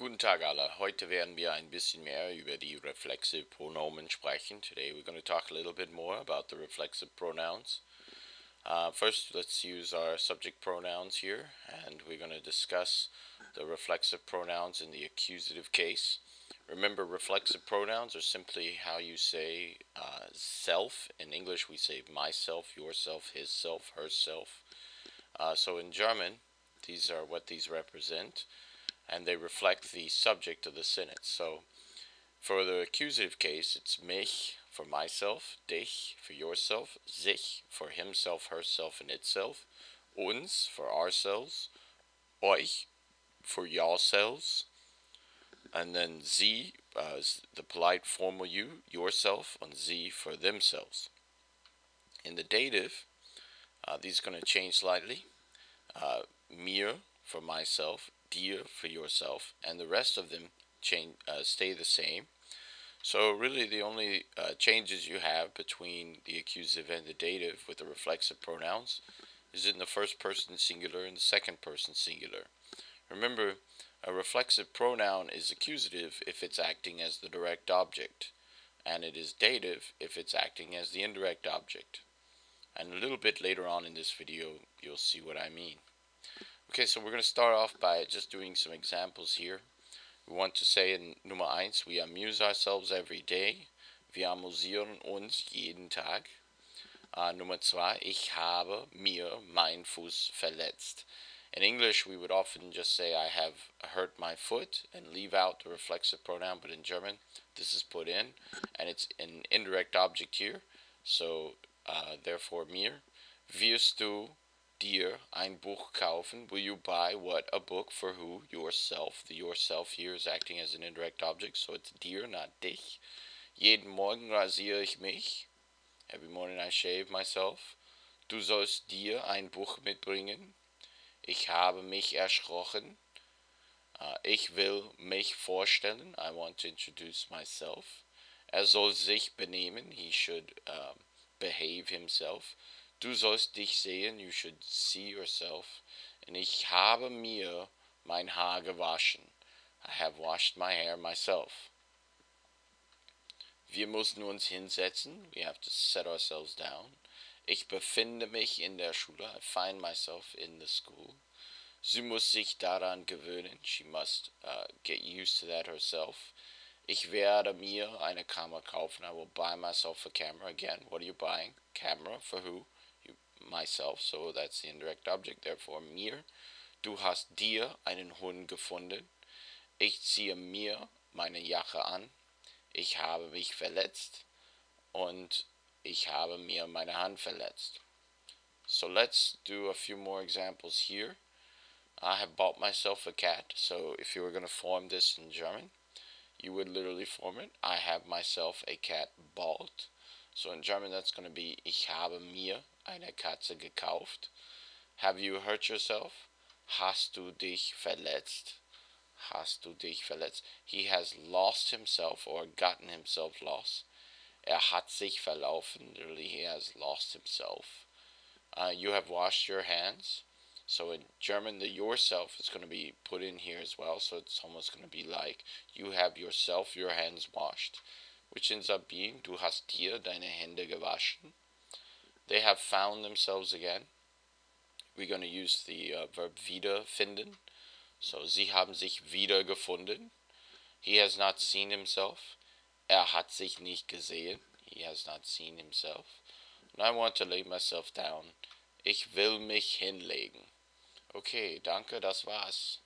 Guten Tag alle. Heute werden wir ein bisschen mehr über die reflexive pronomen sprechen. Today we're going to talk a little bit more about the reflexive pronouns. First, let's use our subject pronouns here, and we're going to discuss the reflexive pronouns in the accusative case. Remember, reflexive pronouns are simply how you say self. In English, we say myself, yourself, his self, herself. So in German, these are what these represent, and they reflect the subject of the sentence. So for the accusative case, it's mich for myself, dich for yourself, sich for himself, herself, and itself, uns for ourselves, euch for yourselves, and then sie, the polite formal you, yourself, and sie for themselves. In the dative, these are going to change slightly. Mir for myself, dir for yourself, and the rest of them stay the same. So really the only changes you have between the accusative and the dative with the reflexive pronouns is in the first person singular and the second person singular. Remember, a reflexive pronoun is accusative if it's acting as the direct object, and it is dative if it's acting as the indirect object. And a little bit later on in this video, you'll see what I mean. Okay, so we're going to start off by just doing some examples here. We want to say in Nummer 1, we amuse ourselves every day. Wir amüsieren uns jeden Tag. Nummer 2, ich habe mir meinen Fuß verletzt. In English, we would often just say I have hurt my foot and leave out the reflexive pronoun, but in German, this is put in, and it's an indirect object here, so therefore mir. Wirst du dir ein Buch kaufen? Will you buy what? A book. For who? Yourself. The yourself here is acting as an indirect object, so it's dir, not dich. Jeden Morgen rasiere ich mich. Every morning I shave myself. Du sollst dir ein Buch mitbringen. Ich habe mich erschrocken. Ich will mich vorstellen. I want to introduce myself. Soll sich benehmen. He should behave himself. Du sollst dich sehen, you should see yourself. Und ich habe mir mein Haar gewaschen. I have washed my hair myself. Wir müssen uns hinsetzen. We have to set ourselves down. Ich befinde mich in der Schule. I find myself in the school. Sie muss sich daran gewöhnen. She must get used to that herself. Ich werde mir eine Kamera kaufen. I will buy myself a camera. Again, what are you buying? Camera, for who? Myself, so that's the indirect object, therefore mir. Du hast dir einen Hund gefunden. Ich ziehe mir meine Jacke an. Ich habe mich verletzt. Und ich habe mir meine Hand verletzt. So let's do a few more examples here. I have bought myself a cat. So if you were going to form this in German, you would literally form it. I have myself a cat bought. So in German that's going to be ich habe mir eine Katze gekauft. Have you hurt yourself? Hast du dich verletzt? Hast du dich verletzt? He has lost himself or gotten himself lost. Hat sich verlaufen. Literally, he has lost himself. You have washed your hands. So in German, the yourself is going to be put in here as well. So it's almost going to be like you have yourself, your hands washed, which ends up being du hast dir deine Hände gewaschen. They have found themselves again. We're going to use the verb wiederfinden. So sie haben sich wiedergefunden. He has not seen himself. Hat sich nicht gesehen. He has not seen himself. And I want to lay myself down. Ich will mich hinlegen. Okay, danke, das war's.